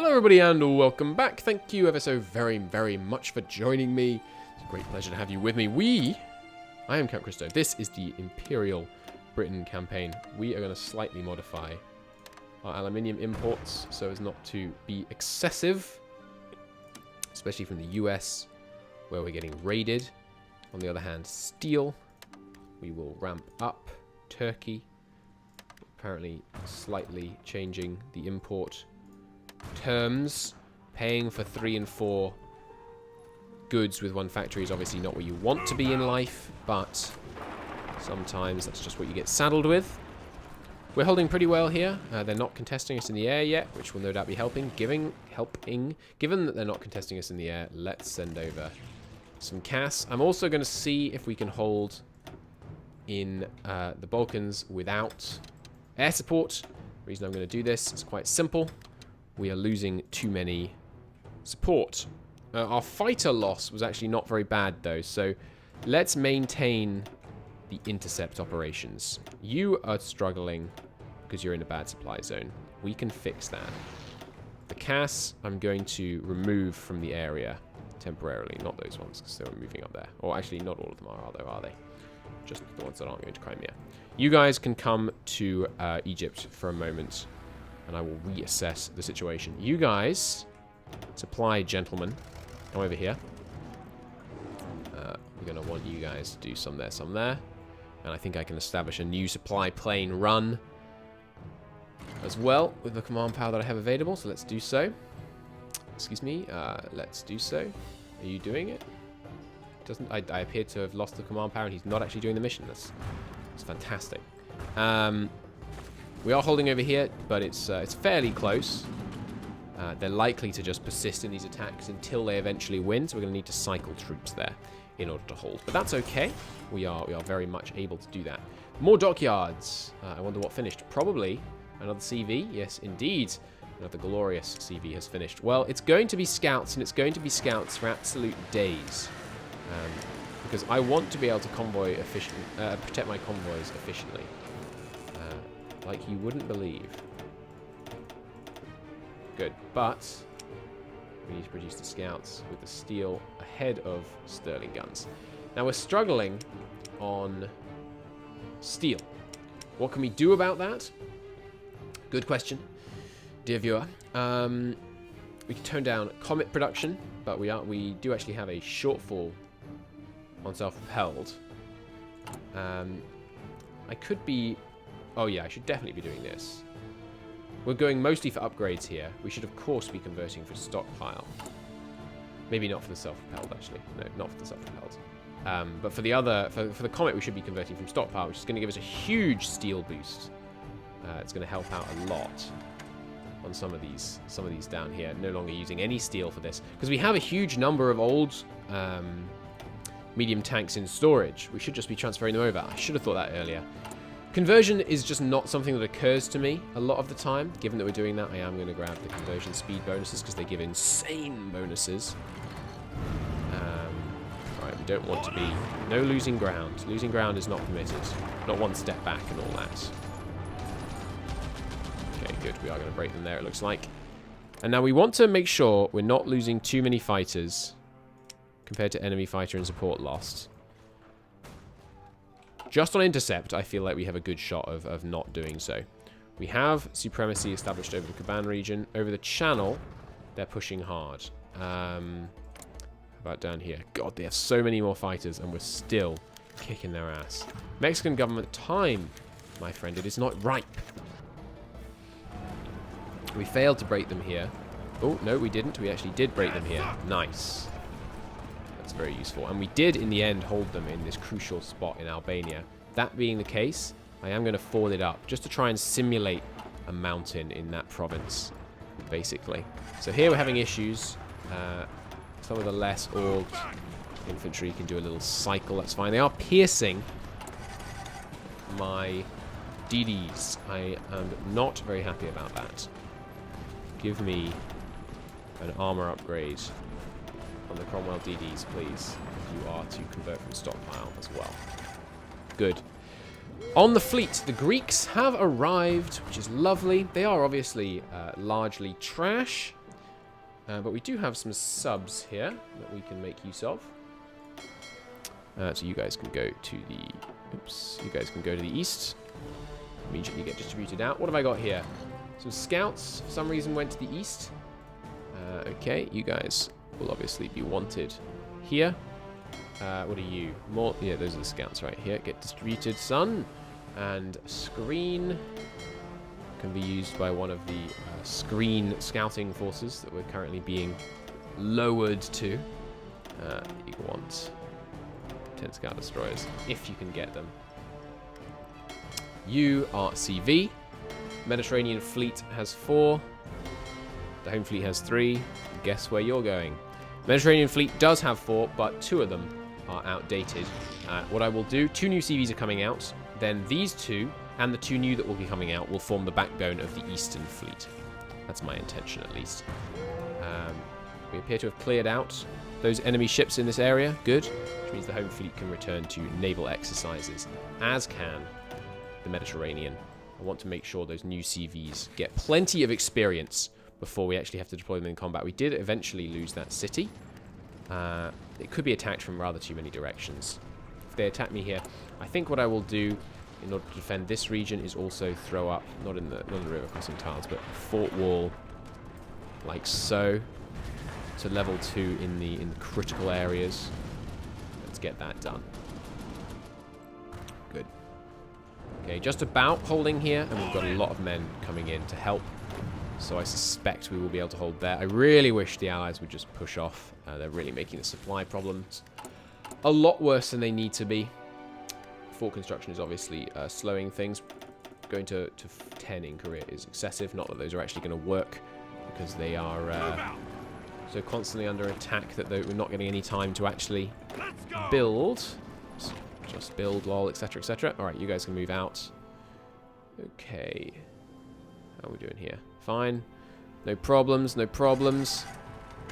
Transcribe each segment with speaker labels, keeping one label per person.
Speaker 1: Hello everybody and welcome back. Thank you ever so very, very much for joining me. It's a great pleasure to have you with me. I am Count Christo. This is the Imperial Britain campaign. We are going to slightly modify our aluminium imports so as not to be excessive, especially from the US where we're getting raided. On the other hand, steel, we will ramp up. Turkey, apparently slightly changing the import terms. Paying for 3 and 4 goods with one factory is obviously not where you want to be in life, but sometimes that's just what you get saddled with. We're holding pretty well here. They're not contesting us in the air yet, which will no doubt be helping. Given that they're not contesting us in the air, let's send over some CAS. I'm also going to see if we can hold in the Balkans without air support. The reason I'm going to do this is quite simple. We are losing too many support. Our fighter loss was actually not very bad though, so let's maintain the intercept operations. You are struggling because you're in a bad supply zone. We can fix that. The CAS I'm going to remove from the area temporarily. Not those ones because they're moving up there. Or actually not all of them are they? Just the ones that aren't going to Crimea. You guys can come to Egypt for a moment and I will reassess the situation. You guys, supply gentlemen, come over here. We're going to want you guys to do some there, some there. And I think I can establish a new supply plane run as well with the command power that I have available. So let's do so. Excuse me. Let's do so. Are you doing it? Doesn't I appear to have lost the command power and he's not actually doing the mission. That's fantastic. We are holding over here, but it's fairly close. They're likely to just persist in these attacks until they eventually win, so we're going to need to cycle troops there in order to hold. But that's okay. We are very much able to do that. More dockyards. I wonder what finished. Probably another CV. Yes, indeed. Another glorious CV has finished. Well, it's going to be scouts, and it's going to be scouts for absolute days. Because I want to be able to protect my convoys efficiently. Like you wouldn't believe. Good, but we need to produce the scouts with the steel ahead of Sterling guns. Now we're struggling on steel. What can we do about that? Good question, dear viewer. We can tone down comet production, but we do actually have a shortfall on self-propelled. I could be... Oh yeah, I should definitely be doing this. We're going mostly for upgrades here. We should of course be converting for stockpile. Maybe not for the self-propelled actually. No, not for the self-propelled. But for the other, for the Comet we should be converting from stockpile, which is going to give us a huge steel boost. It's going to help out a lot on some of these down here. No longer using any steel for this. Because we have a huge number of old medium tanks in storage. We should just be transferring them over. I should have thought that earlier. Conversion is just not something that occurs to me a lot of the time. Given that we're doing that, I am going to grab the conversion speed bonuses because they give insane bonuses. Right, we don't want to be... No losing ground. Losing ground is not permitted. Not one step back and all that. Okay, good. We are going to break them there, it looks like. And now we want to make sure we're not losing too many fighters compared to enemy fighter and support lost. Just on intercept, I feel like we have a good shot of not doing so. We have supremacy established over the Kuban region. Over the channel, they're pushing hard. How about down here? God, they have so many more fighters, and we're still kicking their ass. Mexican government time, my friend. It is not ripe. We failed to break them here. Oh, no, we didn't. We actually did break them here. Nice. That's very useful. And we did, in the end, hold them in this crucial spot in Albania. That being the case, I am going to forward it up just to try and simulate a mountain in that province, basically. So here we're having issues. Some of the less orged infantry can do a little cycle. That's fine. They are piercing my DDs. I am not very happy about that. Give me an armor upgrade on the commonwealth DDs, please. If you are to convert from stockpile as well. Good. On the fleet, the Greeks have arrived, which is lovely. They are obviously largely trash. But we do have some subs here that we can make use of. So you guys can go to the... Oops. You guys can go to the east. Immediately get distributed out. What have I got here? Some scouts, for some reason, went to the east. Okay, you guys will obviously be wanted here. What are you? More? Yeah, those are the scouts right here. Get distributed, son. And screen can be used by one of the screen scouting forces that we're currently being lowered to. You want 10 scout destroyers, if you can get them. You are CV. Mediterranean fleet has 4. The home fleet has 3. Guess where you're going? Mediterranean fleet does have 4, but 2 of them are outdated. What I will do, 2 new CVs are coming out. Then these 2 and the 2 new that will be coming out will form the backbone of the Eastern Fleet. That's my intention, at least. We appear to have cleared out those enemy ships in this area. Good. Which means the home fleet can return to naval exercises, as can the Mediterranean. I want to make sure those new CVs get plenty of experience before we actually have to deploy them in combat. We did eventually lose that city. It could be attacked from rather too many directions. If they attack me here, I think what I will do in order to defend this region is also throw up, not in the river crossing tiles, but a fort wall like so, to level 2 in the critical areas. Let's get that done. Good. Okay, just about holding here, and we've got a lot of men coming in to help. So I suspect we will be able to hold there. I really wish the Allies would just push off. They're really making the supply problems a lot worse than they need to be. Fort construction is obviously slowing things. Going to 10 in Korea is excessive. Not that those are actually going to work, because they are so constantly under attack that we're not getting any time to actually build. Just build, lol, etc, etc. Alright, you guys can move out. Okay. How are we doing here? Fine. No problems, no problems.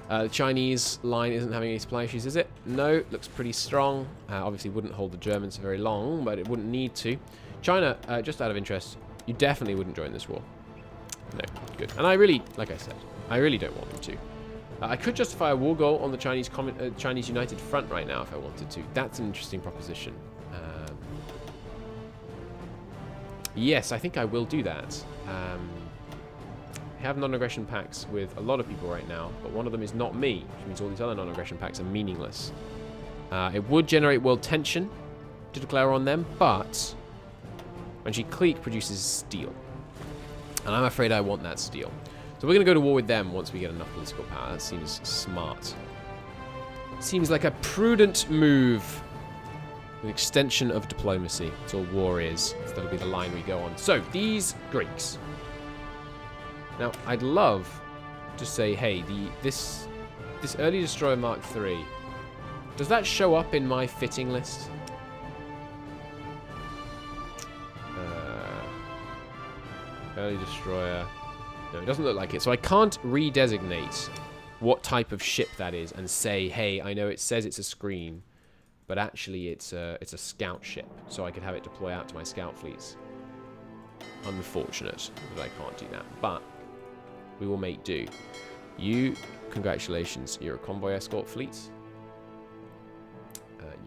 Speaker 1: The Chinese line isn't having any supply issues, is it? No, looks pretty strong. Obviously wouldn't hold the Germans for very long, but it wouldn't need to. China, just out of interest, you definitely wouldn't join this war. No, good. And I really, like I said, I really don't want them to. I could justify a war goal on the Chinese United Front right now if I wanted to. That's an interesting proposition. Yes, I think I will do that. I have non-aggression pacts with a lot of people right now, but one of them is not me, which means all these other non-aggression pacts are meaningless. It would generate world tension to declare on them, but when she clique produces steel. And I'm afraid I want that steel. So we're going to go to war with them once we get enough political power. That seems smart. Seems like a prudent move. An extension of diplomacy. That's all war is. So that'll be the line we go on. So, these Greeks. Now, I'd love to say, hey, this early destroyer Mark III, does that show up in my fitting list? Early destroyer. No, it doesn't look like it. So I can't redesignate what type of ship that is and say, hey, I know it says it's a screen, but actually it's a scout ship. So I could have it deploy out to my scout fleets. Unfortunate that I can't do that, but we will make do. You, congratulations, you're a convoy escort fleet.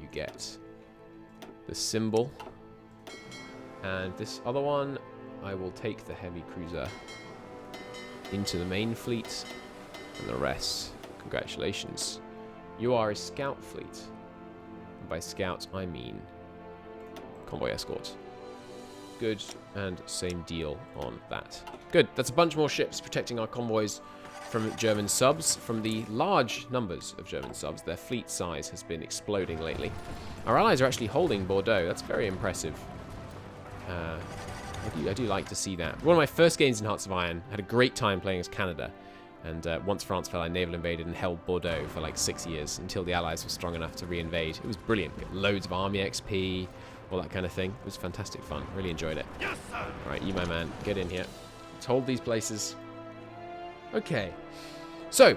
Speaker 1: You get the symbol. And this other one, I will take the heavy cruiser into the main fleet, and the rest, congratulations. You are a scout fleet. And by scout, I mean convoy escort. Good, and same deal on that. Good, that's a bunch more ships protecting our convoys from German subs. From the large numbers of German subs, their fleet size has been exploding lately. Our allies are actually holding Bordeaux. That's very impressive. I do like to see that. One of my first games in Hearts of Iron, had a great time playing as Canada. And once France fell, I naval invaded and held Bordeaux for like 6 years until the Allies were strong enough to re-invade. It was brilliant. Get loads of army XP, all that kind of thing. It was fantastic fun. Really enjoyed it. Yes, sir. All right, you, my man, get in here. Let's hold these places. Okay. So,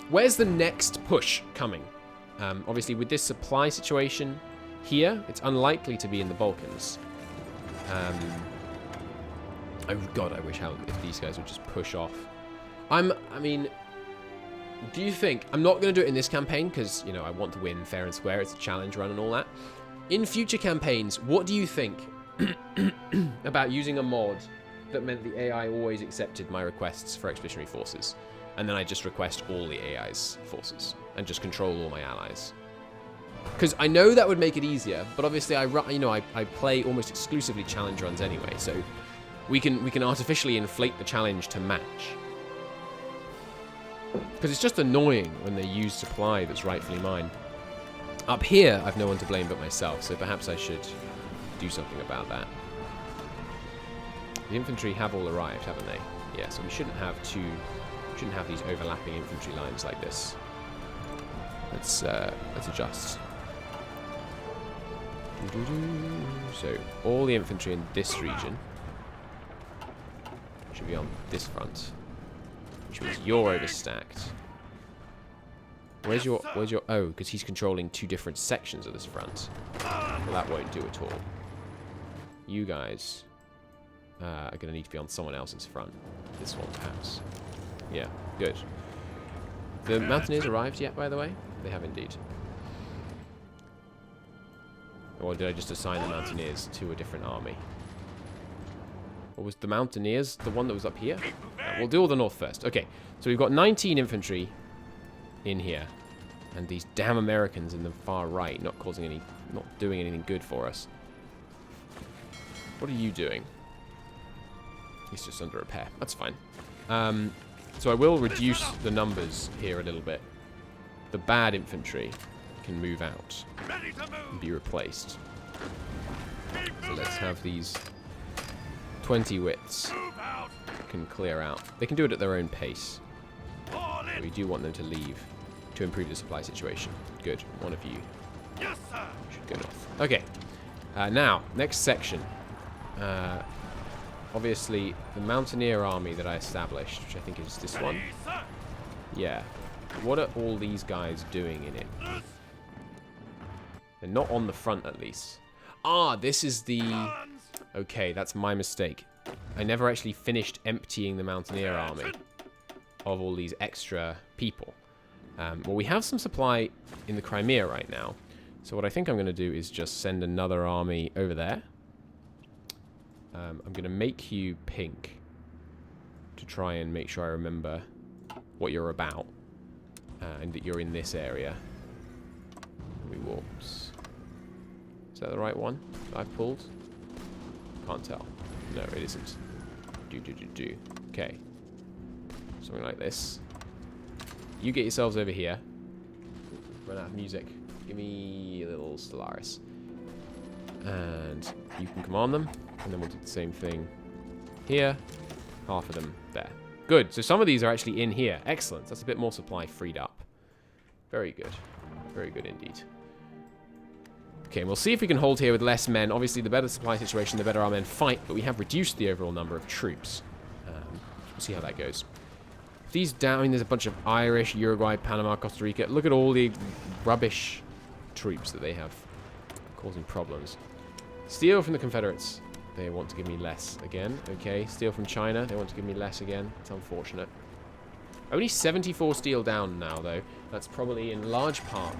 Speaker 1: where's the next push coming? Obviously, with this supply situation here, it's unlikely to be in the Balkans. Oh God, I wish if these guys would just push off. I mean, Do you think... I'm not going to do it in this campaign because, you know, I want to win fair and square. It's a challenge run and all that. In future campaigns, what do you think about using a mod that meant the AI always accepted my requests for expeditionary forces? And then I just request all the AI's forces and just control all my allies. Because I know that would make it easier, but obviously I play almost exclusively challenge runs anyway, so we can artificially inflate the challenge to match. Because it's just annoying when they use supply that's rightfully mine. Up here, I've no one to blame but myself, so perhaps I should do something about that. The infantry have all arrived, haven't they? Yeah, so we shouldn't have these overlapping infantry lines like this. Let's adjust. So all the infantry in this region should be on this front, which means you're overstacked. Where's your oh, because he's controlling 2 different sections of this front. Well, that won't do at all. You guys are going to need to be on someone else's front. This one, perhaps. Yeah, good. The Mountaineers arrived yet, by the way? They have indeed. Or did I just assign the Mountaineers to a different army? Or was the Mountaineers the one that was up here? We'll do all the north first. Okay, so we've got 19 infantry in here. And these damn Americans in the far right not doing anything good for us. What are you doing? He's just under repair. That's fine. So I will reduce the numbers here a little bit. The bad infantry can move out and be replaced. So let's have these 20 wits can clear out. They can do it at their own pace. But we do want them to leave to improve the supply situation. Good. One of you should go north. Okay. Now, next section. Obviously, the Mountaineer army that I established, which I think is this one. Yeah. What are all these guys doing in it? They're not on the front, at least. Ah, this is the... Okay, that's my mistake. I never actually finished emptying the Mountaineer army of all these extra people. Well, we have some supply in the Crimea right now. So what I think I'm going to do is just send another army over there. I'm going to make you pink to try and make sure I remember what you're about and that you're in this area. We will. Is that the right one I've pulled? Can't tell. No, it isn't. Okay. Something like this. You get yourselves over here. Run out of music. Give me a little Stellaris. And you can command them. And then we'll do the same thing here. Half of them there. Good. So some of these are actually in here. Excellent. That's a bit more supply freed up. Very good. Very good indeed. Okay, we'll see if we can hold here with less men. Obviously, the better supply situation, the better our men fight. But we have reduced the overall number of troops. We'll see how that goes. These down, I mean, there's a bunch of Irish, Uruguay, Panama, Costa Rica. Look at all the rubbish troops that they have causing problems. Steel from the Confederates. They want to give me less again. Okay. Steel from China. They want to give me less again. It's unfortunate. Only 74 steel down now, though. That's probably in large part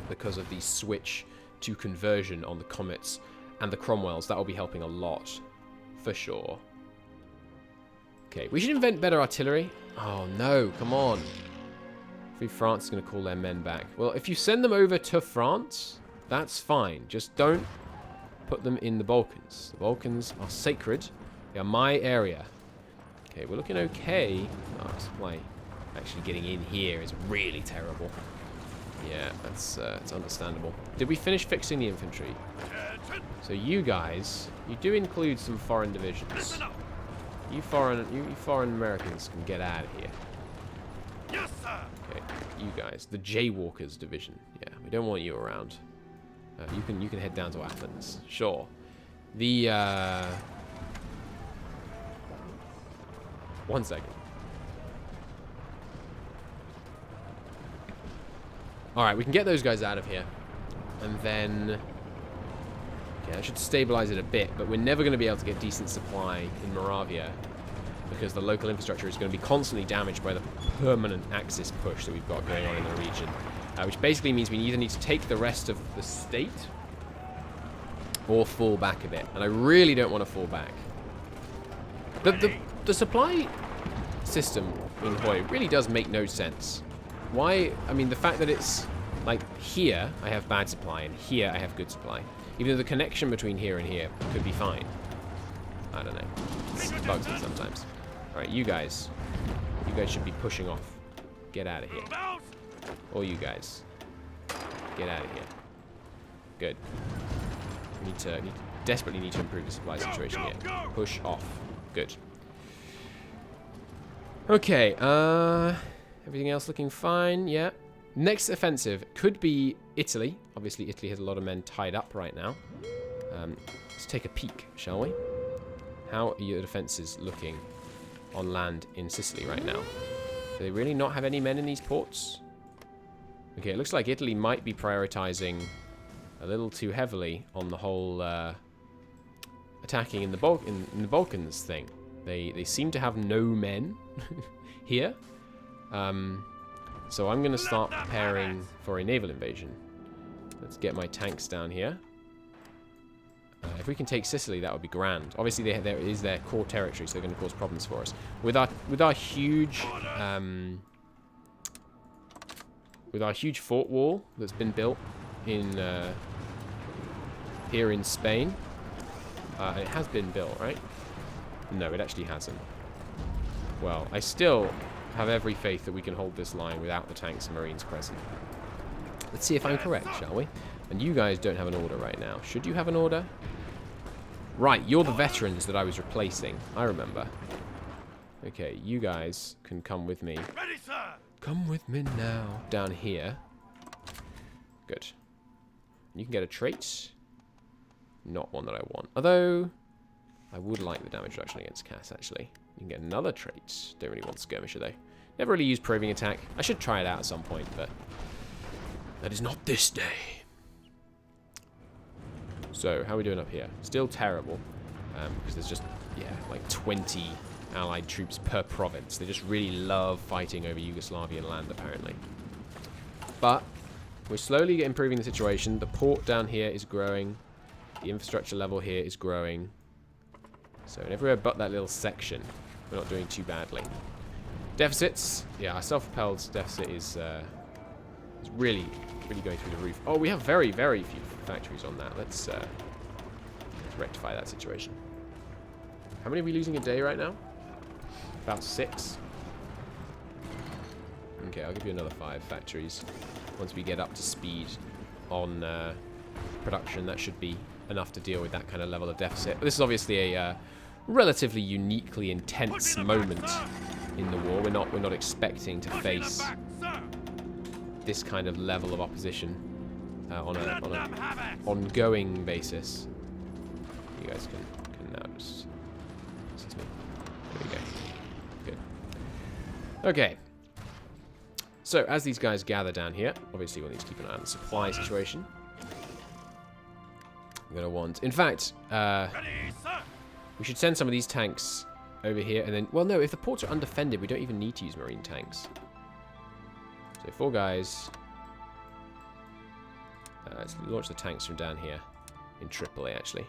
Speaker 1: because of the switch to conversion on the Comets and the Cromwells. That will be helping a lot. For sure. Okay. We should invent better artillery. Oh, no. Come on. Free France is going to call their men back. Well, if you send them over to France, that's fine. Just don't put them in the Balkans. The Balkans are sacred. They are my area. Okay, we're looking okay. Oh, supply actually getting in here is really terrible. Yeah, that's it's understandable. Did we finish fixing the infantry? So you guys, you do include some foreign divisions. You foreign Americans can get out of here. Yes, sir. Okay, you guys, the Jaywalkers division. Yeah, we don't want you around. You can head down to Athens. Sure. The 1 second. All right, we can get those guys out of here, and then okay, that should stabilize it a bit. But we're never going to be able to get decent supply in Moravia because the local infrastructure is going to be constantly damaged by the permanent Axis push that we've got going on in the region. Which basically means we either need to take the rest of the state or fall back a bit. And I really don't want to fall back. The supply system in Hoi really does make no sense. Why? I mean, the fact that it's like here I have bad supply and here I have good supply. Even though the connection between here and here could be fine. I don't know. It bugs me sometimes. Alright, you guys should be pushing off. Get out of here. All you guys. Get out of here. Good. Desperately need to improve the supply situation here. Push off. Good. Okay, everything else looking fine, yeah. Next offensive could be Italy. Obviously, Italy has a lot of men tied up right now. Let's take a peek, shall we? How are your defenses looking on land in Sicily right now? Do they really not have any men in these ports? Okay, it looks like Italy might be prioritizing a little too heavily on the whole attacking in the Balkans thing. They seem to have no men here. So I'm going to start preparing for a naval invasion. Let's get my tanks down here. If we can take Sicily, that would be grand. Obviously, there is their core territory, so they're going to cause problems for us. With our huge fort wall that's been built in here in Spain, it has been built, right? No, it actually hasn't. Well, I still have every faith that we can hold this line without the tanks and marines present. Let's see if I'm correct, shall we? And you guys don't have an order right now. Should you have an order? Right, you're the veterans that I was replacing. I remember. Okay, you guys can come with me.
Speaker 2: Ready, sir.
Speaker 1: Come with me now. Down here. Good. You can get a trait. Not one that I want. Although, I would like the damage reduction against Cass, actually. You can get another trait. Don't really want skirmisher, though. Never really used probing attack. I should try it out at some point, but that is not this day. So, how are we doing up here? Still terrible. Because there's just, yeah, like 20 allied troops per province. They just really love fighting over Yugoslavian land, apparently. But we're slowly improving the situation. The port down here is growing. The infrastructure level here is growing. So everywhere but that little section, we're not doing too badly. Deficits. Yeah, our self-propelled deficit is really going through the roof. Oh, we have very, very few factories on that. Let's rectify that situation. How many are we losing a day right now? About 6. Okay, I'll give you another 5 factories. Once we get up to speed on production, that should be enough to deal with that kind of level of deficit. This is obviously a relatively uniquely intense moment in the war. We're not expecting to face this kind of level of opposition on an ongoing basis. You guys can now just... Excuse me. There we go. Good. Okay. So, as these guys gather down here, obviously we'll need to keep an eye on the supply situation. I'm going to want... In fact, we should send some of these tanks over here and then... Well, no, if the ports are undefended, we don't even need to use marine tanks. So 4 guys. Let's launch the tanks from down here in Tripoli, actually.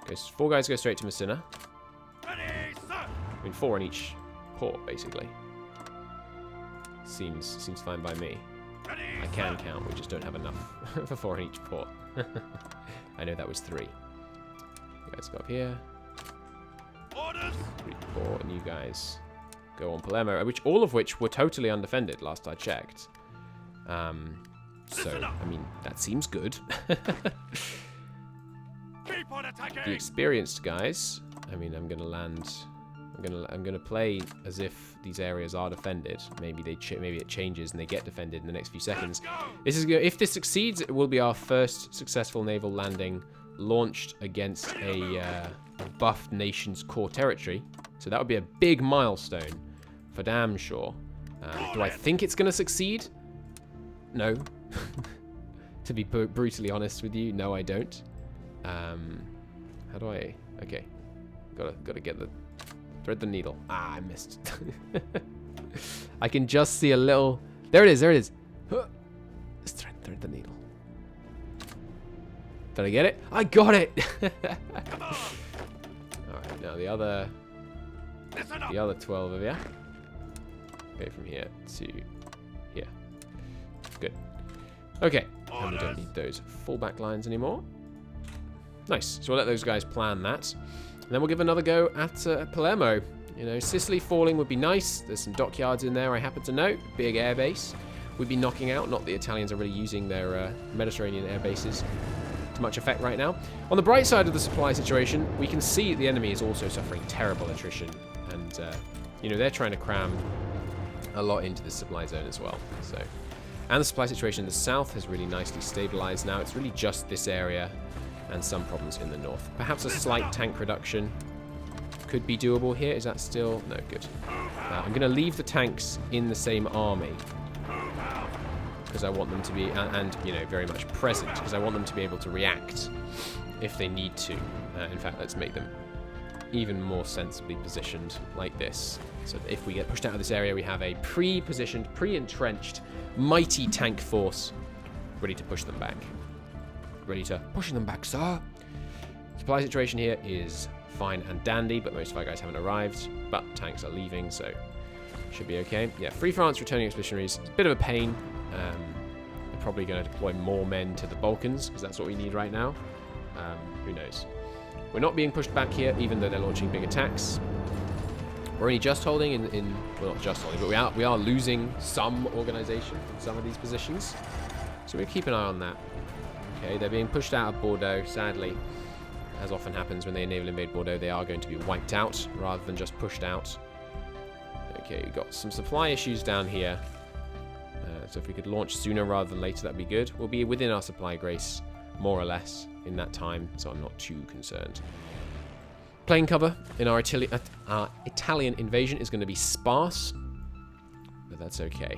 Speaker 1: 4 guys go straight to Messina. I mean, 4 on each port, basically. Seems fine by me. I can count, we just don't have enough for 4 on each port. I know that was 3. You guys go up here.
Speaker 2: Orders.
Speaker 1: 3, 4, and you guys go on Palermo, all of which were totally undefended last I checked. So, I mean, that seems good.
Speaker 2: Keep on attacking.
Speaker 1: The experienced guys, I mean, I'm gonna play as if these areas are defended. Maybe it changes and they get defended in the next few seconds. If this succeeds, it will be our first successful naval landing launched against a buffed nation's core territory. So that would be a big milestone for damn sure. Do I think it's gonna succeed? No. To be brutally honest with you, no, I don't. How do I? Okay, gotta get the Thread the needle. Ah, I missed. I can just see a little... There it is, there it is. Let's thread the needle. Did I get it? I got it! Alright, now the other 12 of you. Go from here to here. Good. Okay, and we don't need those fallback lines anymore. Nice. So we'll let those guys plan that. And then we'll give another go at Palermo. You know, Sicily falling would be nice. There's some dockyards in there, I happen to know. Big air base. We'd be knocking out. Not the Italians are really using their Mediterranean air bases to much effect right now. On the bright side of the supply situation, we can see the enemy is also suffering terrible attrition. And, you know, they're trying to cram a lot into the supply zone as well. So, and the supply situation in the south has really nicely stabilized now. It's really just this area and some problems in the north. Perhaps a slight tank reduction could be doable here. Is that still... No, good. I'm going to leave the tanks in the same army because I want them to be, and you know, very much present, because I want them to be able to react if they need to. In fact, let's make them even more sensibly positioned like this. So that if we get pushed out of this area, we have a pre-positioned, pre-entrenched, mighty tank force ready to push them back. Ready to push them back, sir. Supply situation here is fine and dandy, but most of our guys haven't arrived. But tanks are leaving, so should be okay. Yeah, Free France returning expeditionaries. It's a bit of a pain. They're probably going to deploy more men to the Balkans, because that's what we need right now. Who knows? We're not being pushed back here, even though they're launching big attacks. We're only just holding in well, not just holding, but we are losing some organization in some of these positions. So we'll keep an eye on that. Okay, they're being pushed out of Bordeaux, sadly. As often happens when they naval invade Bordeaux, they are going to be wiped out rather than just pushed out. Okay, we've got some supply issues down here. So if we could launch sooner rather than later, that'd be good. We'll be within our supply grace, more or less, in that time, so I'm not too concerned. Plane cover in our Italian invasion is going to be sparse, but that's okay.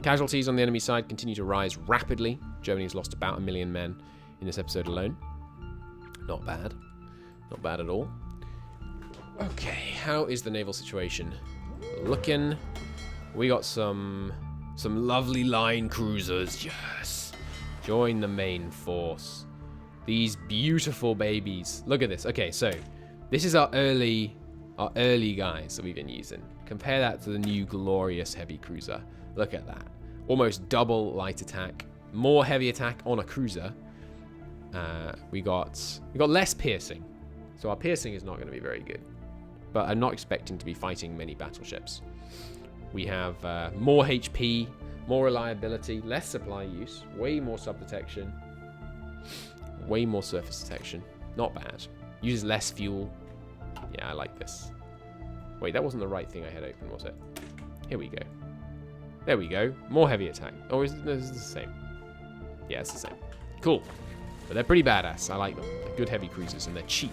Speaker 1: Casualties on the enemy side continue to rise rapidly. Germany has lost about 1 million men in this episode alone. Not bad. Not bad at all. Okay, how is the naval situation looking? We got some lovely line cruisers. Yes. Join the main force. These beautiful babies. Look at this. Okay, so this is our early guys that we've been using. Compare that to the new glorious heavy cruiser. Look at that. Almost double light attack, more heavy attack on a cruiser. We got less piercing, so our piercing is not going to be very good. But I'm not expecting to be fighting many battleships. We have more HP, more reliability, less supply use, way more sub-detection, way more surface detection. Not bad. Uses less fuel. Yeah, I like this. Wait, that wasn't the right thing I had open, was it? Here we go. There we go. More heavy attack. Oh, is this the same? Yeah, it's the same. Cool. But they're pretty badass. I like them. They're good heavy cruisers, and they're cheap.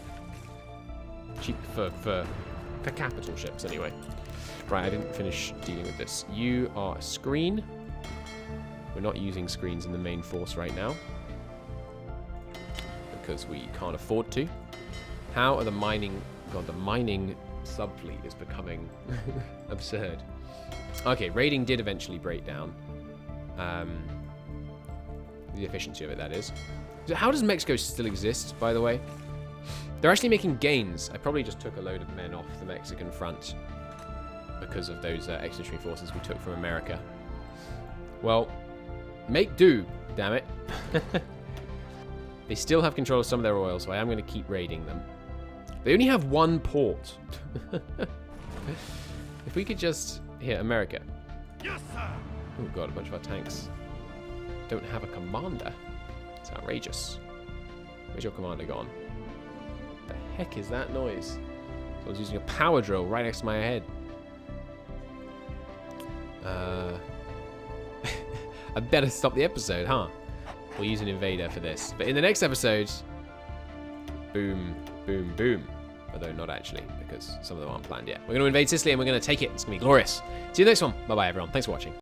Speaker 1: Cheap for capital ships, anyway. Right, I didn't finish dealing with this. You are a screen. We're not using screens in the main force right now, because we can't afford to. How are the mining... God, the mining subfleet is becoming absurd. Okay, raiding did eventually break down. The efficiency of it, that is. So how does Mexico still exist, by the way? They're actually making gains. I probably just took a load of men off the Mexican front because of those expeditionary forces we took from America. Well, make do, damn it. They still have control of some of their oil, so I am going to keep raiding them. They only have one port. If we could just... Here, America.
Speaker 2: Yes, sir.
Speaker 1: Oh god, a bunch of our tanks don't have a commander. It's outrageous. Where's your commander gone? The heck is that noise? Someone's using a power drill right next to my head. I better stop the episode, huh? We'll use an invader for this. But in the next episode, boom, boom, boom. Although not actually, because some of them aren't planned yet. We're going to invade Sicily and we're going to take it. It's going to be glorious. See you next one. Bye-bye, everyone. Thanks for watching.